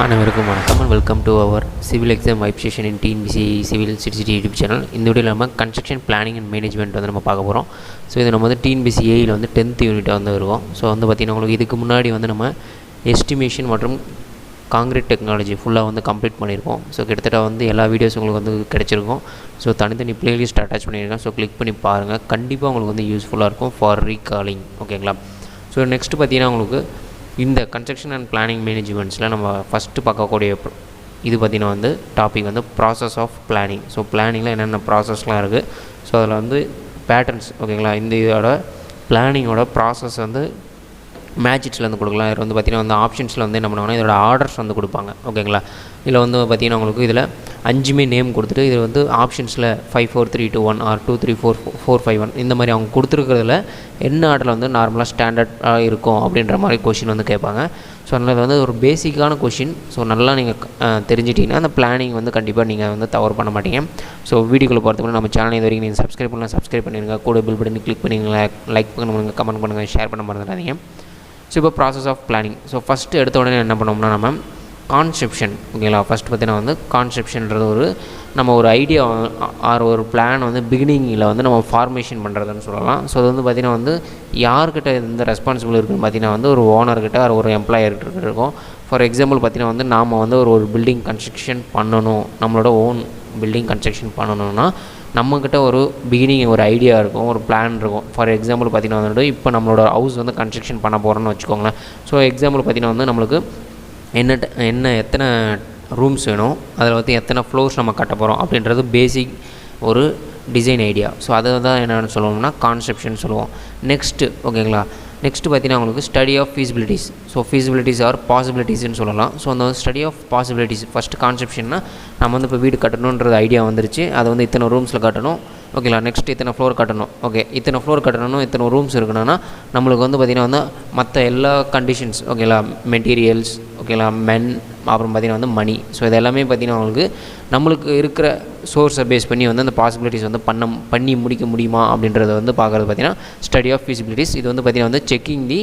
அனைவருக்கும் வணக்கம் and welcome to our civil exam vibe session in TNPSC civil CTCT YouTube channel. இந்த வீடியோவில் நம்ம கன்ஸ்ட்ரக்ஷன் பிளானிங் அண்ட் மேனேஜ்மெண்ட் வந்து நம்ம பார்க்க போகிறோம். ஸோ இது நம்ம வந்து TNPSC ஏயில் வந்து 10th யூனிட்டாக வந்து இருக்கும். ஸோ வந்து பார்த்திங்கன்னா உங்களுக்கு இதுக்கு முன்னாடி வந்து நம்ம எஸ்டிமேஷன் மற்றும் காங்கிரீட் டெக்னாலஜி ஃபுல்லாக வந்து கம்ப்ளீட் பண்ணியிருக்கோம். ஸோ கிட்டத்தட்ட வந்து எல்லா வீடியோஸ் உங்களுக்கு வந்து கிடச்சிருக்கும். ஸோ தனித்தனி பிளேலிஸ்ட் அட்டாச் பண்ணியிருக்கேன். ஸோ கிளிக் பண்ணி பாருங்கள், கண்டிப்பாக உங்களுக்கு வந்து யூஸ்ஃபுல்லாக இருக்கும் ஃபார் ரீகாலிங். ஓகேங்களா? ஸோ நெக்ஸ்ட்டு பார்த்திங்கன்னா உங்களுக்கு இந்த கன்ஸ்ட்ரக்ஷன் அண்ட் பிளானிங் மேனேஜ்மெண்ட்ஸில் நம்ம ஃபஸ்ட்டு பார்க்கக்கூடிய இது பார்த்திங்கன்னா வந்து டாபிக் வந்து ப்ராசஸ் ஆஃப் பிளானிங். ஸோ பிளானிங்கில் என்னென்ன ப்ராசஸ்லாம் இருக்குது, ஸோ அதில் வந்து பேட்டர்ன்ஸ். ஓகேங்களா? இந்த இதோட பிளானிங்கோட ப்ராசஸ் வந்து மேட்சிட்ஸ்லேருந்து கொடுக்கலாம். இதில் வந்து பார்த்திங்கன்னா வந்து ஆப்ஷன்ஸில் வந்து என்ன பண்ணுவாங்கன்னா இதோட ஆர்டர்ஸ் வந்து கொடுப்பாங்க. ஓகேங்களா? இதில் வந்து பார்த்திங்கன்னா உங்களுக்கு இதில் 5மே நேம் கொடுத்துட்டு இது வந்து ஆப்ஷன்ஸில் 5 4 3 2 1 ஆர் 2 3 4 4 5 1 இந்த மாதிரி அவங்க கொடுத்துருக்கிறதுல என்ன ஆர்டரில் வந்து நார்மலாக ஸ்டாண்டர்டாக இருக்கும் அப்படின்ற மாதிரி கொஷின் வந்து கேட்பாங்க. ஸோ அதனால் வந்து ஒரு பேசிக்கான கொஷின். ஸோ நல்லா நீங்கள் தெரிஞ்சிட்டிங்கன்னா அந்த பிளானிங் வந்து கண்டிப்பாக நீங்கள் வந்து தவறு பண்ண மாட்டீங்க. ஸோ வீடியோக்குள்ளே போகிறதுக்கு நம்ம சேனல் இது வரைக்கும் நீங்கள் சப்ஸ்கிரைப் பண்ணலாம், சப்ஸ்கிரைப் பண்ணிடுங்க. கூட பில் பட்டன் கிளிக் பண்ணிங்க, லைக் பண்ணுங்கள், கமெண்ட் பண்ணுங்கள், ஷேர் பண்ண மறந்துடாதீங்க. ஸோ இப்போ process of planning. So first எடுத்த உடனே என்ன பண்ணோம்னா நம்ம கான்செப்ஷன். ஓகேங்களா? ஃபஸ்ட்டு பார்த்தீங்கன்னா வந்து கான்செப்ஷன்றது நம்ம ஒரு ஐடியா ஆர் ஒரு பிளான் வந்து பிகினிங்கில் வந்து நம்ம ஃபார்மேஷன் பண்ணுறதுன்னு சொல்லலாம். ஸோ அது வந்து பார்த்திங்கன்னா வந்து யார்கிட்ட இந்த ரெஸ்பான்சிபிள் இருக்குதுன்னு பார்த்திங்கன்னா வந்து ஒரு ஓனர்கிட்ட ஒரு எம்ப்ளாயர்கிட்ட இருக்கும். ஃபார் எக்ஸாம்பிள் பார்த்திங்கன்னா வந்து நாம் வந்து ஒரு பில்டிங் கன்ஸ்ட்ரக்ஷன் பண்ணணும், நம்மளோட ஓன் பில்டிங் கன்ஸ்ட்ரக்ஷன் பண்ணணும்னா நம்மக்கிட்ட ஒரு பிகினிங் ஒரு ஐடியா இருக்கும், ஒரு பிளான் இருக்கும். ஃபார் எக்ஸாம்பிள் பார்த்திங்கன்னா வந்துட்டு இப்போ நம்மளோட ஹவுஸ் வந்து கன்ஸ்ட்ரக்ஷன் பண்ண போகிறோன்னு வச்சுக்கோங்களேன். ஸோ எக்ஸாம்பிள் பார்த்திங்கன்னா வந்து நம்மளுக்கு எத்தனை ரூம்ஸ் வேணும், அதில் வந்து எத்தனை ஃப்ளோர்ஸ் நம்ம கட்ட போகிறோம் அப்படின்றது பேசிக் ஒரு டிசைன் ஐடியா. ஸோ அதை தான் என்னென்னு சொல்லுவோம்னா கான்செப்ஷன் சொல்லுவோம். நெக்ஸ்ட்டு ஓகேங்களா, நெக்ஸ்ட்டு பார்த்தீங்கன்னா உங்களுக்கு ஸ்டடி ஆஃப் ஃபீஸிபிலிட்டிஸ். ஸோ ஃபீஸிபிலிட்டிஸ் ஆர் பாசிபிலிட்டிஸ்ன்னு சொல்லலாம். ஸோ அந்த ஸ்டடி ஆஃப் பாசிபிலிட்டிஸ் ஃபஸ்ட்டு கான்செப்ஷன்னா நம்ம வந்து இப்போ வீடு கட்டணுன்றது ஐடியா வந்துருச்சு, அது வந்து இத்தனை ரூம்ஸில் கட்டணும். ஓகேங்களா? நெக்ஸ்ட் இத்தனை ஃப்ளோர் கட்டணும். ஓகே, இத்தனை ஃப்ளோர் கட்டணும், இத்தனை ரூம்ஸ் இருக்கணும்னா நம்மளுக்கு வந்து பார்த்திங்கன்னா வந்து மற்ற எல்லா கண்டிஷன்ஸ், ஓகேங்களா, மெட்டீரியல்ஸ், ஓகேங்களா, மென், அப்புறம் பார்த்திங்கன்னா வந்து மணி. ஸோ இது எல்லாமே பார்த்திங்கன்னா நம்மளுக்கு இருக்கிற சோர்ஸை பேஸ் பண்ணி வந்து அந்த பாசிபிலிட்டிஸ் வந்து பண்ணி முடிக்க முடியுமா அப்படின்றத வந்து பார்க்குறது பார்த்திங்கன்னா ஸ்டடி ஆஃப் ஃபீஸிபிலிட்டிஸ். இது வந்து பார்த்திங்கன்னா வந்து checking the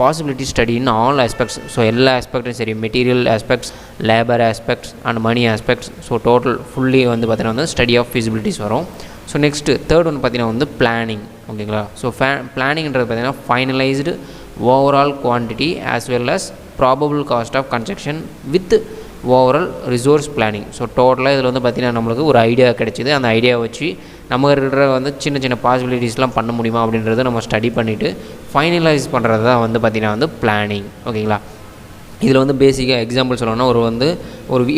possibility study in all aspects. So எல்லா ஆஸ்பெக்ட்டும் சரி, material aspects, labour aspects and money aspects. So total fully வந்து பார்த்திங்கன்னா வந்து ஸ்டடி ஆஃப் ஃபீஸிபிலிட்டிஸ் வரும். ஸோ நெக்ஸ்ட்டு தேர்ட் ஒன்று பார்த்திங்கன்னா வந்து பிளானிங். ஓகேங்களா? ஸோ பிளானிங்கிறது பார்த்திங்கன்னா finalised overall quantity as well as probable cost of construction with overall resource planning. So டோட்டலாக இதில் வந்து பார்த்திங்கன்னா நம்மளுக்கு ஒரு ஐடியா கிடைச்சிது. அந்த ஐடியாவை வச்சு நம்ம இருக்கிற வந்து சின்ன சின்ன பாசிபிலிட்டிஸ்லாம் பண்ண முடியுமா அப்படின்றத நம்ம ஸ்டடி பண்ணிவிட்டு ஃபைனலைஸ் பண்ணுறது தான் வந்து பார்த்திங்கன்னா வந்து பிளானிங். ஓகேங்களா? இதில் வந்து பேசிக்காக எக்ஸாம்பிள் சொல்லணும்னா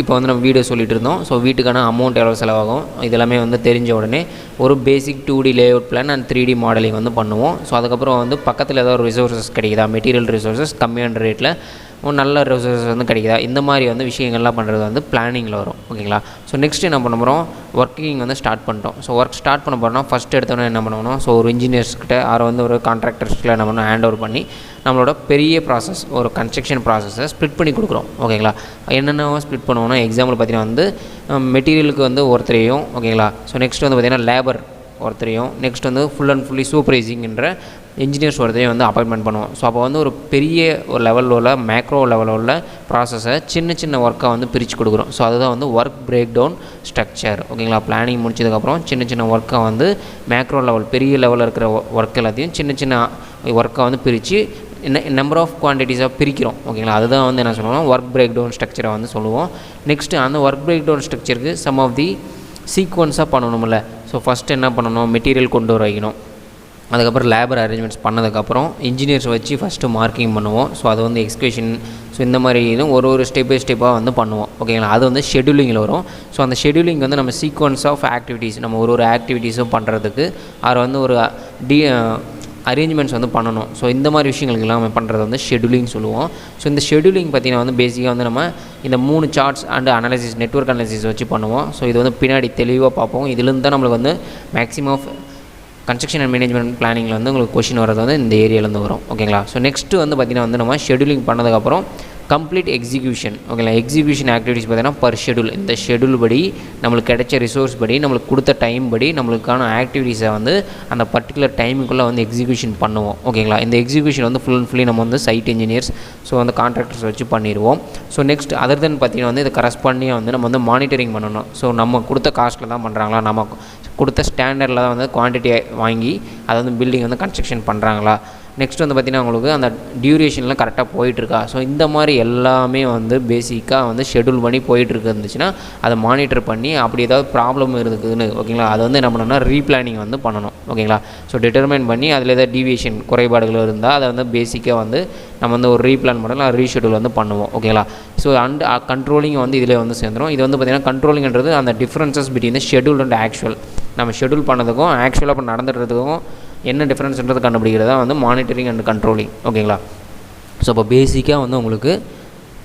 இப்போ வந்து நம்ம வீடியோ சொல்லிட்டு இருந்தோம். ஸோ வீட்டுக்கான அமௌண்ட் எவ்வளோ செலவாகும் இதெல்லாமே வந்து தெரிஞ்ச உடனே ஒரு பேசிக் 2D layout plan and 3D modelling வந்து பண்ணுவோம். ஸோ அதுக்கப்புறம் வந்து பக்கத்தில் ஏதாவது ஒரு ரிசோர்ஸஸ் கிடைக்குதா, மெட்டீரியல் ரிசோர்ஸஸ் கம்மியான ரேட்டில் நல்ல ரிசோர்ஸஸ் வந்து கிடைக்குதா, இந்த மாதிரி வந்து விஷயங்கள்லாம் பண்ணுறது வந்து பிளானிங்கில் வரும். ஓகேங்களா? ஸோ நெக்ஸ்ட் என்ன பண்ண போகிறோம், ஒர்க்கிங் வந்து ஸ்டார்ட் பண்ணிட்டோம். ஸோ ஒர்க் ஸ்டார்ட் பண்ண போகிறோம்னா ஃபஸ்ட் எடுத்தோன்னே என்ன பண்ணணும், ஸோ ஒரு இன்ஜினியர்ஸ்கிட்ட வந்து ஒரு கான்ட்ராக்டர்ஸ்கிட்ட என்ன பண்ணணும், ஹேண்ட் ஓவர் பண்ணி நம்மளோட பெரிய ப்ராசஸ் ஒரு கன்ஸ்ட்ரக்ஷன் ப்ராசஸை ஸ்ப்ளிட் பண்ணி கொடுக்குறோம். ஓகேங்களா? என்னென்ன ஸ்ப்ளிட் பண்ணுவோம்னா எக்ஸாம்பிள் பார்த்திங்கன்னா வந்து மெட்டீரியலுக்கு வந்து ஒருத்தரையும், ஓகேங்களா, ஸோ நெக்ஸ்ட் வந்து பார்த்திங்கன்னா லேபர் ஒருத்தரையும், நெக்ஸ்ட் வந்து ஃபுல் அண்ட் ஃபுல்லி சூப்பர்வைசிங்ன்ற இன்ஜினியர்ஸ் ஒருத்தரையும் வந்து அப்பாயின்மெண்ட் பண்ணுவோம். ஸோ அப்போ வந்து ஒரு பெரிய ஒரு லெவலில் உள்ள மேக்ரோ லெவலில் உள்ள ப்ராசஸை சின்ன சின்ன ஒர்க்காக வந்து பிரித்து கொடுக்குறோம். ஸோ அதுதான் வந்து ஒர்க் பிரேக் டவுன் ஸ்ட்ரக்சர். ஓகேங்களா? பிளானிங் முடிச்சதுக்கப்புறம் சின்ன சின்ன ஒர்க்கை வந்து மேக்ரோ லெவல் பெரிய லெவலில் இருக்கிற ஒர்க் எல்லாத்தையும் சின்ன சின்ன ஒர்க்கை வந்து பிரித்து நம்பர் ஆஃப் குவான்டிட்டிஸாக பிரிக்கிறோம். ஓகேங்களா? அதுதான் வந்து என்ன சொல்லுவோம், ஒர்க் பிரேக் டவுன் ஸ்ட்ரக்சரை வந்து சொல்லுவோம். நெக்ஸ்ட்டு அந்த ஒர்க் பிரேக் டவுன் ஸ்ட்ரக்சருக்கு சம் ஆஃப் தி சீக்வன்ஸாக பண்ணணும்ல. ஸோ ஃபஸ்ட்டு என்ன பண்ணணும், மெட்டீரியல் கொண்டு வர வைக்கணும். அதுக்கப்புறம் லேபர் அரேஞ்ச்மெண்ட்ஸ் பண்ணதுக்கப்புறம் இன்ஜினியர்ஸ் வச்சு ஃபஸ்ட்டு மார்க்கிங் பண்ணுவோம். ஸோ அது வந்து எக்ஸ்கவேஷன், ஸோ இந்த மாதிரி இதுவும் ஒரு ஸ்டெப் பை ஸ்டெப்பாக வந்து பண்ணுவோம். ஓகேங்களா? அது வந்து ஷெடியூலிங்கில் வரும். ஸோ அந்த ஷெடியூலிங் வந்து நம்ம சீக்வன்ஸ் ஆஃப் ஆக்டிவிட்டீஸ் நம்ம ஒரு ஆக்டிவிட்டீஸும் பண்ணுறதுக்கு அதை வந்து ஒரு அரேஞ்ச்மெண்ட்ஸ் வந்து பண்ணணும். ஸோ இந்த மாதிரி விஷயங்களுக்கெல்லாம் நம்ம பண்ணுறது வந்து ஷெடியூலிங் சொல்லுவோம். ஸோ இந்த ஷெடியூலிங் பார்த்திங்கன்னா வந்து பேசிக்காக வந்து நம்ம இந்த 3 charts and analysis, network analysis வச்சு பண்ணுவோம். ஸோ இது வந்து பின்னாடி தெளிவாக பார்ப்போம். இதுலேருந்து தான் நம்மளுக்கு வந்து maximum of construction and management பிளானிங்கில் வந்து உங்களுக்கு கொஷின் வரது வந்து இந்த ஏரியாவிலேருந்து வரும். ஓகேங்களா? ஸோ நெக்ஸ்ட்டு வந்து பார்த்திங்கன்னா வந்து நம்ம ஷெடியூலிங் பண்ணதுக்கப்புறம் கம்ப்ளீட் எக்ஸிக்யூஷன் ஓகேங்களா. எக்ஸிக்யூஷன் ஆக்டிவிட்டிஸ் பார்த்தீங்கன்னா பர் ஷெடியூல், இந்த ஷெடியூல் படி நம்மளுக்கு கிடைச்ச ரிசோர்ஸ் படி நம்மளுக்கு கொடுத்த டைம் படி நம்மளுக்கான ஆக்டிவிட்டீஸை வந்து அந்த பர்டிகுலர் டைமுக்குள்ளே வந்து எக்ஸிக்யூஷன் பண்ணுவோம் ஓகேங்களா. இந்த எக்ஸிக்யூஷன் வந்து ஃபுல் அண்ட் ஃபுல்லி நம்ம வந்து சைட் இன்ஜினியர்ஸ் ஸோ வந்து கான்ட்ராக்டர்ஸ் வச்சு பண்ணிடுவோம். ஸோ நெக்ஸ்ட் அதர் தென் பார்த்தீங்கன்னா வந்து இது கரஸ்பாண்டியாக வந்து நம்ம வந்து மானிட்டரிங் பண்ணணும். ஸோ நம்ம கொடுத்த காஸ்ட்டில் தான் பண்ணுறாங்களா, நம்ம கொடுத்த ஸ்டாண்டர்டில் தான் வந்து குவான்டிட்டியை வாங்கி அதை வந்து பில்டிங் வந்து கன்ஸ்ட்ரக்ஷன் பண்ணுறாங்களா, நெக்ஸ்ட் வந்து பார்த்திங்கன்னா உங்களுக்கு அந்த டியூரேஷன்லாம் கரெக்டாக போயிட்டுருக்கா. ஸோ இந்த மாதிரி எல்லாமே வந்து பேசிக்காக வந்து ஷெடியூல் பண்ணி போயிட்டுருக்கு இருந்துச்சுன்னா அதை மானிட்டர் பண்ணி அப்படி ஏதாவது ப்ராப்ளம் இருக்குதுன்னு ஓகேங்களா, அதை வந்து என்ன பண்ணணும்னா ரீப்ளானிங் வந்து பண்ணணும் ஓகேங்களா. ஸோ டிட்டர்மைன் பண்ணி அதில் ஏதாவது டீவியேஷன் குறைபாடுகள் இருந்தால் அதை வந்து பேசிக்காக வந்து நம்ம வந்து ஒரு ரீப்ளான் பண்ணலாம், ரீஷெடியூல் வந்து பண்ணுவோம் ஓகேங்களா. ஸோ அண்ட் கண்ட்ரோலிங் வந்து இதில் வந்து சேர்ந்துடும். இது வந்து பார்த்திங்கன்னா கண்ட்ரோலிங்கிறது அந்த differences between schedule and actual, நம்ம ஷெடியூல் பண்ணதுக்கும் ஆக்சுவலாக இப்போ நடந்துகிறதுக்கும் என்ன டிஃப்ரென்ஸ்ன்றது கண்டுபிடிக்கிறதா வந்து மானிட்டரிங் அண்ட் கண்ட்ரோலிங் ஓகேங்களா. ஸோ இப்போ பேசிக்காக வந்து உங்களுக்கு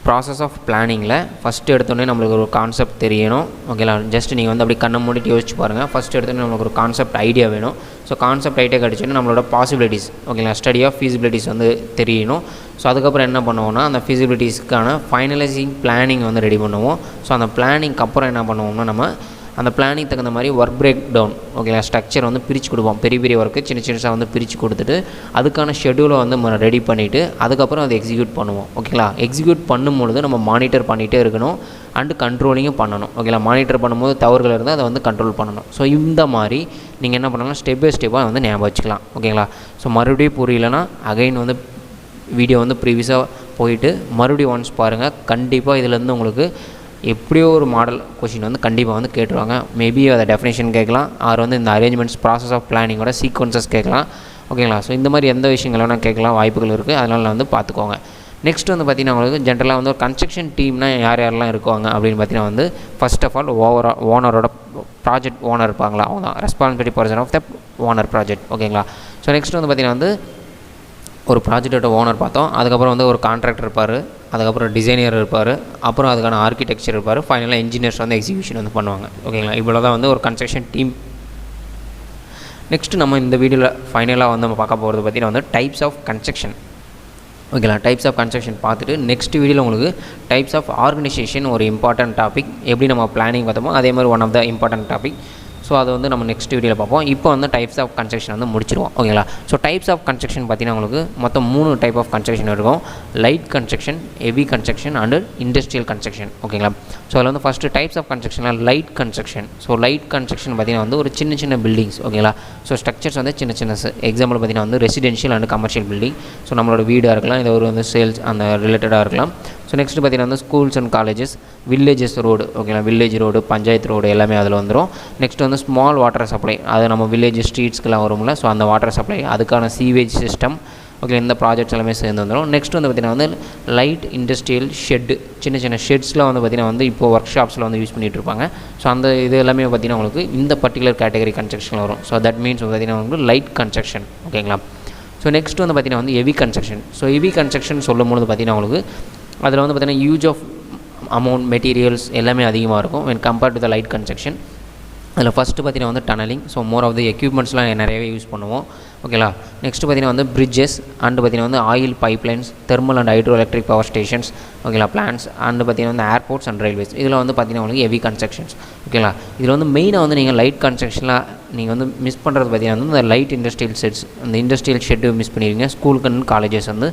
ப்ராசஸ் ஆஃப் பிளானிங்கில் ஃபஸ்ட்டு எடுத்தோடனே நம்மளுக்கு ஒரு கான்செப்ட் தெரியணும் ஓகேங்களா. ஜஸ்ட் நீங்கள் வந்து அப்படி கண்ணை மூடிட்டு யோசிச்சு பாருங்கள். ஃபஸ்ட்டு எடுத்தோடனே நம்மளுக்கு ஒரு கான்செப்ட் ஐடியா வேணும். ஸோ கான்செப்ட் ஐடியா கிடச்சோன்னா நம்மளோட பாசிபிலிட்டிஸ் ஓகேங்களா, ஸ்டடி ஆஃப் ஃபீஸிபிலிட்டிஸ் வந்து தெரியணும். ஸோ அதுக்கப்புறம் என்ன பண்ணுவோம்னா அந்த ஃபீஸிபிலிட்டிஸ்க்கான ஃபைனலைசிங் பிளானிங் வந்து ரெடி பண்ணுவோம். ஸோ அந்த பிளானிங்க்கு அப்புறம் என்ன பண்ணுவோம்னா நம்ம அந்த பிளானிங் தகுந்த மாதிரி ஒர்க் பிரேக் டவுன் ஓகேங்களா, ஸ்ட்ரக்சர் வந்து பிரித்து கொடுப்போம். பெரிய பெரிய ஒர்க்கு சின்ன சின்னதாக வந்து பிரித்து கொடுத்துட்டு அதுக்கான ஷெடியூலை வந்து நம்ம ரெடி பண்ணிவிட்டு அதுக்கப்புறம் அதை எக்ஸிக்யூட் பண்ணுவோம் ஓகேங்களா. எக்ஸிக்யூட் பண்ணும்பொழுது நம்ம மானிட்டர் பண்ணிகிட்டே இருக்கணும் அண்டு கண்ட்ரோலிங்கும் பண்ணணும் ஓகேங்களா. மானிட்டர் பண்ணும்போது தவறுகள் இருந்தால் அதை வந்து கண்ட்ரோல் பண்ணணும். ஸோ இந்த மாதிரி நீங்கள் என்ன பண்ணலாம், ஸ்டெப் பை ஸ்டெப்பாக வந்து ஞாபகம் வச்சுக்கலாம் ஓகேங்களா. ஸோ மறுபடியும் புரியலைன்னா அகைன் வந்து வீடியோ வந்து ப்ரீவியஸாக போயிட்டு மறுபடியும் ஒன்ஸ் பாருங்கள். கண்டிப்பாக இதிலேருந்து உங்களுக்கு எப்படியோ ஒரு மாடல் கொஷின் வந்து கண்டிப்பாக வந்து கேட்டுருவாங்க. மேபி அதை டெஃபினேஷன் கேட்கலாம், ஆர் வந்து இந்த அரேஞ்ச்மெண்ட்ஸ் ப்ராசஸ் ஆஃப் பிளானிங்கோட சீக்வன்சஸ் கேட்கலாம் ஓகேங்களா. ஸோ இந்த மாதிரி எந்த விஷயங்கள் வேணால் கேட்கலாம், வாய்ப்புகள் இருக்குது. அதனால் வந்து பார்த்துக்கோங்க. நெக்ஸ்ட் வந்து பார்த்திங்கன்னா உங்களுக்கு ஜென்ரலாக வந்து ஒரு கன்ஸ்ட்ரக்ஷன் டீம்னா யாரெல்லாம் இருக்குவாங்க அப்படின்னு பார்த்தீங்கன்னா வந்து ஃபர்ஸ்ட் ஆஃப் ஆல் ஓனரோட ப்ராஜெக்ட் ஓனர் இருப்பாங்களா, அவங்க தான் responsibility person of the owner project ஓகேங்களா. ஸோ நெக்ஸ்ட் வந்து பார்த்திங்கன்னா வந்து ஒரு ப்ராஜெக்டோட ஓனர் பார்த்தோம். அதுக்கப்புறம் வந்து ஒரு கான்ட்ராக்டர் இருப்பார், அதுக்கப்புறம் டிசைனர் இருப்பார், அப்புறம் அதுக்கான ஆர்கிடெக்சர் இருப்பார், ஃபைனலாக இன்ஜினியர்ஸ் வந்து எக்ஸிக்யூஷன் வந்து பண்ணுவாங்க ஓகேங்களா. இவ்வளோ தான் வந்து ஒரு கன்ஸ்ட்ரக்ஷன் டீம். நெக்ஸ்ட் நம்ம இந்த வீடியோவில் ஃபைனலாக வந்து நம்ம பார்க்க போகிறது பார்த்திங்கன்னா வந்து டைப்ஸ் ஆஃப் கன்ஸ்ட்ரக்ஷன் ஓகேங்களா. டைப்ஸ் ஆஃப் கன்ஸ்ட்ரக்ஷன் பார்த்துட்டு நெக்ஸ்ட் வீடியோவில் உங்களுக்கு டைப்ஸ் ஆஃப் ஆர்கனைசேஷன் ஒரு இம்பார்ட்டன்ட் டாபிக், எப்படி நம்ம பிளானிங் பார்த்தோமோ அதே மாதிரி one of the important topic. So அது வந்து நம்ம நெக்ஸ்ட் வீடியோவில் பார்ப்போம். இப்போ வந்து டைப்ஸ் ஆஃப் கன்ஸ்ட்ரக்ஷன் வந்து முடிச்சிடுவோம் ஓகேங்களா. ஸோ டைப்ஸ் ஆஃப் கன்ஸ்ட்ரக்ஷன் பார்த்தீங்கன்னா உங்களுக்கு மொத்தம் 3 டைப் ஆஃப் கன்ஸ்ட்ரக்ஷன் இருக்கும். Light construction, heavy construction and industrial construction ஓகேங்களா. ஸோ அதில் வந்து ஃபஸ்ட்டு டைப்ஸ் ஆஃப் கன்ஸ்ட்ரக்ஷனில் light construction. So light construction பார்த்தீங்கன்னா வந்து ஒரு சின்ன சின்ன பில்டிங்ஸ் ஓகேங்களா. ஸோ ஸ்ட்ரக்சர்ஸ் வந்து சின்ன சின்ன எக்ஸாம்பிள் பார்த்தீங்கன்னா வந்து residential and commercial building. So நம்மளோட வீடாக இருக்கலாம், இது ஒரு வந்து சேல்ஸ் அந்த ரிலேட்டடாக இருக்கலாம். ஸோ நெக்ஸ்ட் பார்த்தீங்கன்னா வந்து schools and colleges, villages road ஓகேங்களா, வில்லேஜ் ரோடு, பஞ்சாயத்து ரோடு எல்லாமே அதில் வந்துடும். நெக்ஸ்ட் வந்து ஸ்மால் வாட்டர் சப்ளை, அது நம்ம வில்லேஜ் ஸ்ட்ரீட்ஸ்க்கெலாம் வரும்ல, ஸோ அந்த வாட்டர் சப்ளை அதுக்கான சீவேஜ் சிஸ்டம் ஓகே, இந்த ப்ராஜெக்ட்ஸ் எல்லாமே சேர்ந்து வந்துடும். நெக்ஸ்ட் வந்து பார்த்திங்கன்னா வந்து லைட் இண்டஸ்ட்ரியல் ஷெட்டு, சின்ன சின்ன ஷெட்ஸ்லாம் வந்து பார்த்திங்கன்னா வந்து இப்போ ஒர்க் ஷாப்ஸில் வந்து யூஸ் பண்ணிகிட்டு இருப்பாங்க. ஸோ அந்த இது எல்லாமே பார்த்திங்கன்னா உங்களுக்கு இந்த பர்டிகுலர் கேட்டகரி கன்ஸ்ட்ரக்ஷனில் வரும். ஸோ தட் மீன்ஸ் பார்த்திங்கன்னா உங்களுக்கு லைட் கன்ஸ்ட்ரக்ஷன் ஓகேங்களா. ஸோ நெக்ஸ்ட் வந்து பார்த்திங்கன்னா வந்து heavy construction. So heavy construction சொல்லும்போது பார்த்திங்கன்னா உங்களுக்கு அதில் வந்து பார்த்திங்கன்னா யூஸ் ஆஃப் அமௌண்ட் மெட்டீரியல்ஸ் எல்லாமே அதிகமாக இருக்கும் when compared to the light construction. அதில் ஃபஸ்ட்டு பார்த்திங்கன்னா வந்து tunnelling. So more of the எக்யூப்மெண்ட்ஸ்லாம் நிறையவே யூஸ் பண்ணுவோம் ஓகேங்களா. நெக்ஸ்ட்டு பார்த்திங்கன்னா வந்து பிரிட்ஜஸ் அண்டு பார்த்திங்கன்னா வந்து oil pipelines, thermal and hydro electric power stations ஓகேங்களா, பிளான்ஸ் அண்டு பார்த்திங்கன்னா வந்து ஏர்போர்ட்ஸ் அண்ட் ரயில்வேஸ். இதில் வந்து பார்த்திங்கன்னா உங்களுக்கு ஹெவி கன்ஸ்ட்ரக்ஷன்ஸ் ஓகேங்களா. இதில் வந்து மெயினாக வந்து நீங்கள் லைட் கன்ஸ்ட்ரக்ஷனில் நீங்கள் வந்து மிஸ் பண்ணுறது பார்த்திங்கன்னா வந்து இந்த லைட் இண்டஸ்ட்ரியல் செட்ஸ், அந்த இண்டஸ்ட்ரியல் ஷெட்டு மிஸ் பண்ணிடுவீங்க. ஸ்கூலுக்கு காலேஜஸ் வந்து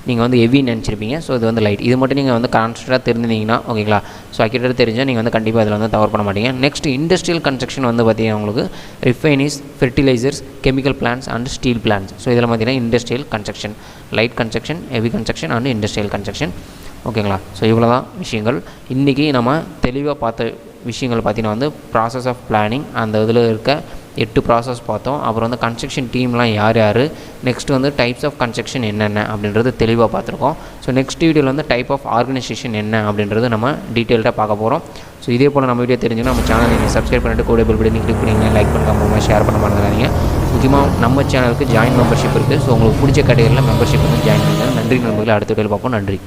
நீங்கள் வந்து ஹெவி நினச்சிருப்பீங்க. ஸோ இது வந்து லைட், இது மட்டும் நீங்கள் வந்து கான்ஸ்டண்ட்டாக தெரிஞ்சிருந்தீங்கன்னா ஓகேங்களா. ஸோ அக்யூரேட்டாக தெரிஞ்சால் நீங்கள் வந்து கண்டிப்பாக இதில் வந்து தவறு பண்ண மாட்டீங்க. நெக்ஸ்ட் இண்டஸ்ட்ரியல் கன்ஸ்ட்ரக்ஷன் வந்து பார்த்திங்கன்னா உங்களுக்கு refineries, fertilisers, chemical plants and steel plants. So இதில் பார்த்திங்கன்னா industrial construction, light construction, heavy construction and industrial construction ஓகேங்களா. ஸோ இவ்வளோ தான் விஷயங்கள். இன்றைக்கி நம்ம தெளிவாக பார்த்த விஷயங்கள் பார்த்திங்கன்னா வந்து ப்ராசஸ் ஆஃப் பிளானிங், அந்த இதில் இருக்க 8 ப்ராசஸ் பார்த்தோம். அப்புறம் வந்து கன்ஸ்ட்ரக்ஷன் டீம்லாம் யார் யார், நெக்ஸ்ட் வந்து டைப்ஸ் ஆஃப் கன்ஸ்ட்ரக்ஷன் என்னென்ன அப்படின்றது தெளிவாக பார்த்துருக்கோம். ஸோ நெக்ஸ்ட் வீடியோவில் வந்து டைப் ஆஃப் ஆர்கனைசேஷன் என்ன அப்படின்றது நம்ம டீட்டெயில்டாக பார்க்க போகிறோம். ஸோ இதே போல் நம்ம வீடியோ தெரிஞ்சுன்னா நம்ம சேனல் நீங்கள் சப்ஸ்கிரைப் பண்ணிட்டு கூட பெல் பட்டனை கிளிக் பண்ணிங்க, லைக் பண்ணுங்க, ஷேர் பண்ண மறந்துடாதீங்க. முக்கியமாக நம்ம சேனலுக்கு ஜாயின் மெம்பர்ஷிப் இருக்குது. ஸோ உங்களுக்கு பிடிச்ச கேட்டகரியில் மெம்பர்ஷிப் வந்து ஜாயின் பண்ணுங்கள். நன்றி நண்பர்களே, அடுத்த வீடியோவில் பார்ப்போம். நன்றி.